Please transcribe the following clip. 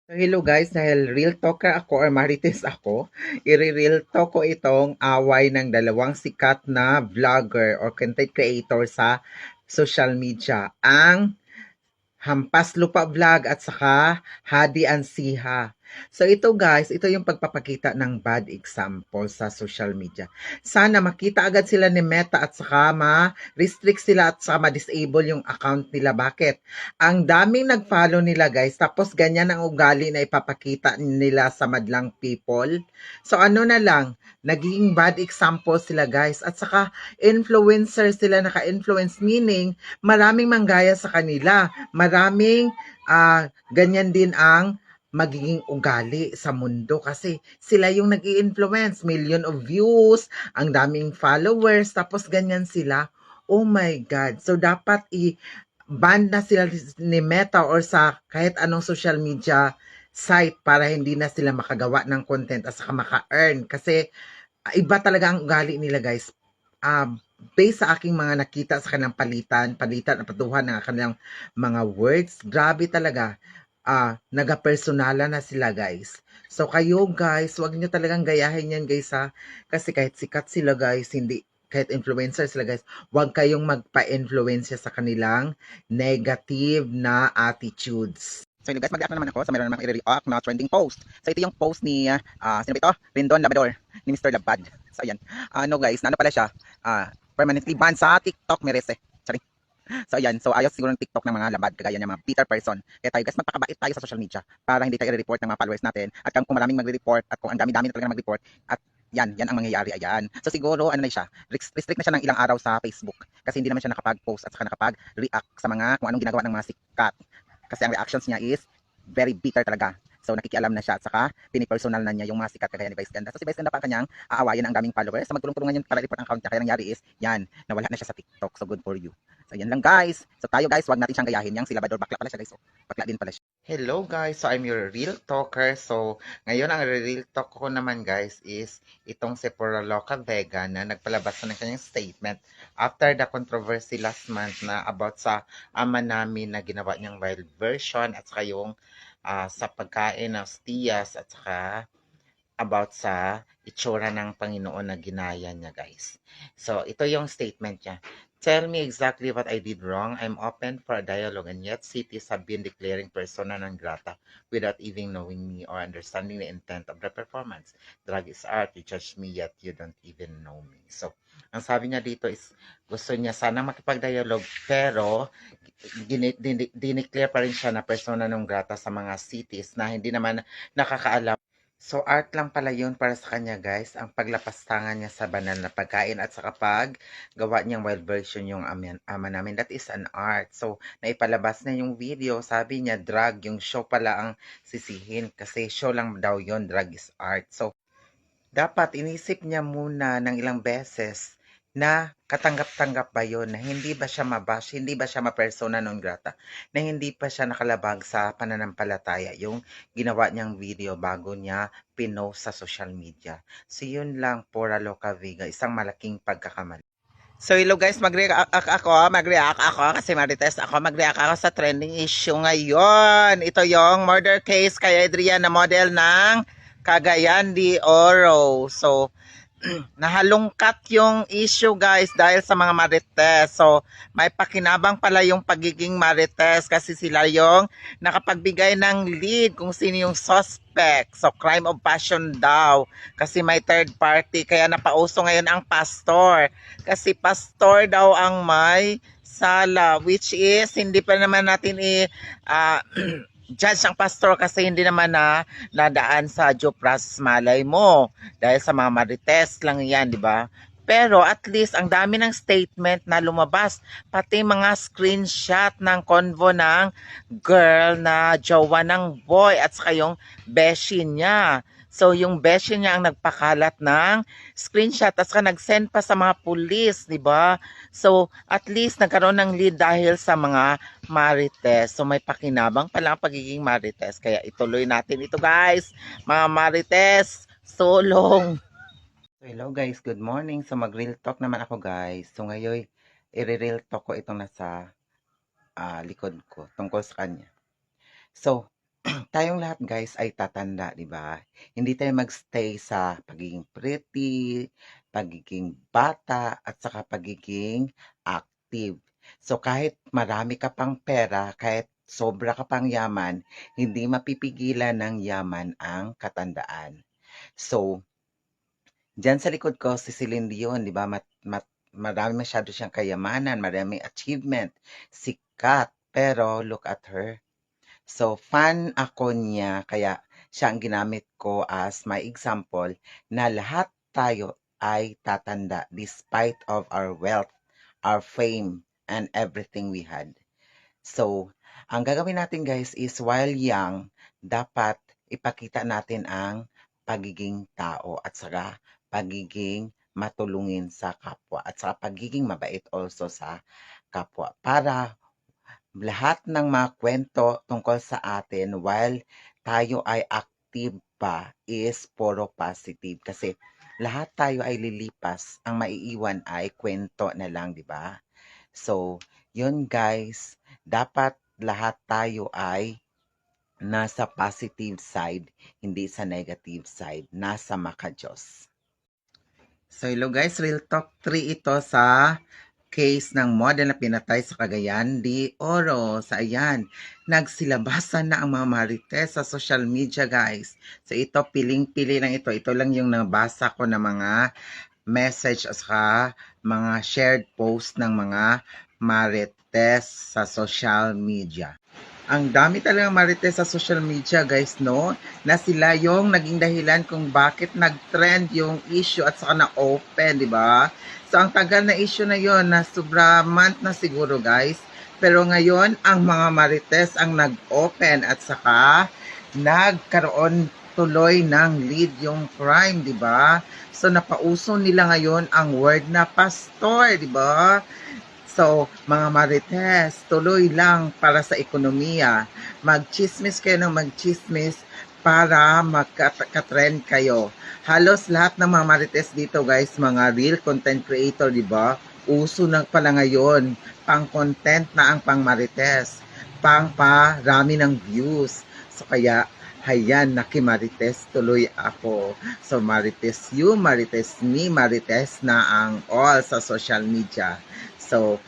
So hello guys, dahil real talker ako or marites ako, i-real talk ko itong away ng dalawang sikat na vlogger or content creator sa social media. Ang Hampas Lupa Vlog at saka Hadi Ansiha. So ito guys, ito yung pagpapakita ng bad example sa social media. Sana makita agad sila ni Meta at saka ma-restrict sila at saka ma-disable yung account nila. Bakit? Ang daming nag-follow nila guys, tapos ganyan ang ugali na ipapakita nila sa madlang people. So ano na lang, naging bad example sila guys. At saka influencer sila, naka-influence, meaning maraming manggaya sa kanila. Maraming ganyan din ang magiging ugali sa mundo kasi sila yung nag-i-influence, million of views, ang daming followers, tapos ganyan sila. Oh my God. So, dapat i-ban na sila ni Meta or sa kahit anong social media site para hindi na sila makagawa ng content at saka maka-earn. Kasi iba talaga ang ugali nila guys. Based sa aking mga nakita sa kanilang palitan at patuhan ng kanilang mga words, grabe talaga. Nagapersonala na sila guys. So kayo guys, wag niyo talagang gayahin yan guys ha. Kasi kahit sikat sila guys, hindi kahit influencer sila guys, wag kayong magpa-influensya sa kanilang negative na attitudes. So yun guys, mag-react na naman ako. So meron naman i-react na trending post. So ito yung post ni, sino ba ito? Rindon Labrador, ni Mr. Labad. So ayan. Ano guys, na ano pala siya? Permanently banned sa TikTok, Merese. Sorry. So ayan, so ayos siguro ng TikTok ng mga labad, kagaya ng mga bitter person. Kaya tayo guys, magpakabait tayo sa social media para hindi tayo i-report ng mga followers natin. At kung maraming magre-report at kung ang dami-dami na talaga mag-report, at yan ang mangyayari, ayan. So siguro, ano na siya, restrict na siya ng ilang araw sa Facebook kasi hindi naman siya nakapag-post at saka nakapag-react sa mga kung anong ginagawa ng mga sikat. Kasi ang reactions niya is very bitter talaga. So nakikialam na siya at saka pinipersonal na niya yung mga sikat kagaya ni Vice Ganda. So si Vice Ganda pa kanyang aawayan ang daming followers. So magtulong-tulungan yun para report ang account niya. Kaya nangyari is, yan, nawala na siya sa TikTok. So good for you. So yan lang guys. So tayo guys, wag natin siyang gayahin. Yang si Labrador, bakla pala siya guys. So, bakla din pala siya. Hello guys, so I'm your real talker. So ngayon ang real talk ko naman guys is itong si Poraloca Vega na nagpalabas na ng kanyang statement after the controversy last month na about sa ama namin na ginawa niyang wild version at saka yung sa pagkain ng stiyas at saka about sa itsura ng Panginoon na ginaya niya guys. So ito yung statement niya. Tell me exactly what I did wrong. I'm open for a dialogue and yet cities have been declaring persona non grata without even knowing me or understanding the intent of the performance. Drag is art. You judge me yet you don't even know me. So, ang sabi niya dito is gusto niya sana makipag-dialogue pero dineclare pa rin siya na persona non grata sa mga cities na hindi naman nakakaalam. So, art lang pala yun para sa kanya guys, ang paglapastangan niya sa banal na pagkain at sa kapag gawa niyang wild version yung ama namin. That is an art. So, naipalabas na yung video, sabi niya drag, yung show pala ang sisihin kasi show lang daw yon, drag is art. So, dapat inisip niya muna ng ilang beses na katanggap-tanggap ba yun, na hindi ba siya mabash, hindi ba siya ma-persona non grata, na hindi pa siya nakalabag sa pananampalataya yung ginawa niyang video bago niya pinost sa social media. So yun lang, Pora Loca Vega, isang malaking pagkakamali. So hello guys, mag-react ako kasi marites ako, mag-react ako sa trending issue ngayon. Ito yung murder case kay Adrian na model ng Cagayan de Oro. So nahalungkat yung issue guys dahil sa mga marites. So may pakinabang pala yung pagiging marites kasi sila yung nakapagbigay ng lead kung sino yung suspect. So crime of passion daw kasi may third party, kaya napauso ngayon ang pastor kasi pastor daw ang may sala, which is hindi pa naman natin judge ang pastor kasi hindi naman na nadaan sa due process, malay mo dahil sa mga marites lang yan, di ba? Pero at least ang dami ng statement na lumabas, pati mga screenshot ng convo ng girl na jowa ng boy at saka yung beshi niya. So yung beshi niya ang nagpakalat ng screenshot at saka nag-send pa sa mga pulis, di ba? So at least nagkaroon ng lead dahil sa mga marites. So may pakinabang pala ang pagiging marites. Kaya ituloy natin ito guys. Mga marites, sulong. So hello guys, good morning. So mag-real talk naman ako guys. So ngayon, i-real talk ko itong nasa likod ko tungkol sa kanya. So, tayong lahat guys ay tatanda, di ba? Hindi tayo magstay sa pagiging pretty, pagiging bata, at saka pagiging active. So kahit marami ka pang pera, kahit sobra ka pang yaman, hindi mapipigilan ng yaman ang katandaan. So, diyan sa likod ko si Celine Dion, di ba? Marami masyado siyang kayamanan, maraming achievement, sikat, pero look at her. So, fan ako niya, kaya siya ang ginamit ko as my example na lahat tayo ay tatanda despite of our wealth, our fame, and everything we had. So, ang gagawin natin guys is while young, dapat ipakita natin ang pagiging tao at saka pagiging matulungin sa kapwa at saka pagiging mabait also sa kapwa para lahat ng mga kwento tungkol sa atin while tayo ay active pa is puro positive kasi lahat tayo ay lilipas, ang maiiwan ay kwento na lang, di ba? So, yun guys, dapat lahat tayo ay nasa positive side, hindi sa negative side, nasa makajos. So, hello guys, Real Talk 3 ito sa case ng model na pinatay sa Cagayan de Oro. So, ayan, nagsilabasan na ang mga marites sa social media, guys. So, ito, piling-pili lang ito. Ito lang yung nabasa ko na mga message at saka mga shared post ng mga marites sa social media. Ang dami talagang marites sa social media guys, no? Na sila yung naging dahilan kung bakit nag-trend yung issue at saka na-open, di ba? So, ang tagal na issue na yon na sobra month na siguro guys. Pero ngayon, ang mga marites ang nag-open at saka nagkaroon tuloy ng lead yung crime, di ba? So, napauso nila ngayon ang word na pastor, di ba? So, mga marites, tuloy lang para sa ekonomiya. Magchismis kayo ng magchismis para magka-trend kayo. Halos lahat ng mga marites dito guys, mga real content creator, di ba? Uso na pala ngayon, pang content na ang pang marites, pang parami ng views. So, kaya hayan, nakimarites tuloy ako. So, marites you, marites me, marites na ang all sa social media. So,